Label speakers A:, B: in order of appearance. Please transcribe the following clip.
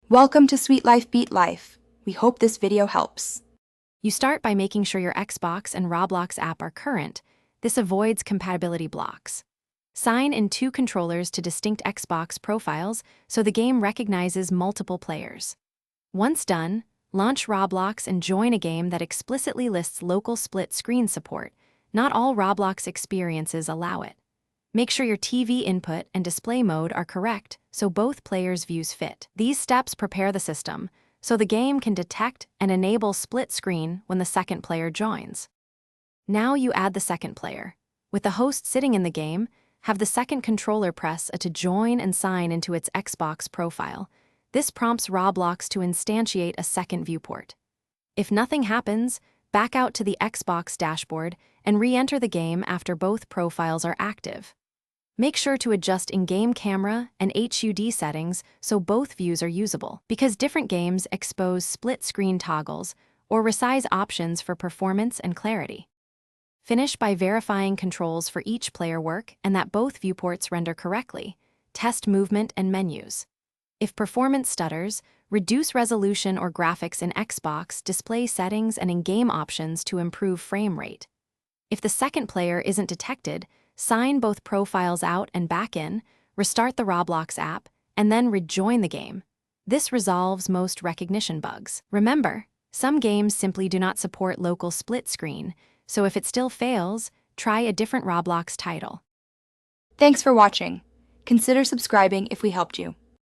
A: Welcome to Sweet Life Beat Life. We hope this video helps.
B: You start by making sure your Xbox and Roblox app are current. This avoids compatibility blocks. Sign in two controllers to distinct Xbox profiles so the game recognizes multiple players. Once done, launch Roblox and join a game that explicitly lists local split screen support. Not all Roblox experiences allow it. Make sure your TV input and display mode are correct so both players' views fit. These steps prepare the system so the game can detect and enable split screen when the second player joins. Now you add the second player. With the host sitting in the game, have the second controller press a to join and sign into its Xbox profile. This prompts Roblox to instantiate a second viewport. If nothing happens, back out to the Xbox dashboard and re-enter the game after both profiles are active. Make sure to adjust in-game camera and HUD settings so both views are usable, because different games expose split-screen toggles or resize options for performance and clarity. Finish by verifying controls for each player work and that both viewports render correctly. Test movement and menus. If performance stutters, reduce resolution or graphics in Xbox display settings and in-game options to improve frame rate. If the second player isn't detected, sign both profiles out and back in, restart the Roblox app, and then rejoin the game. This resolves most recognition bugs. Remember, some games simply do not support local split screen, so if it still fails, try a different Roblox title.
A: Thanks for watching. Consider subscribing if we helped you.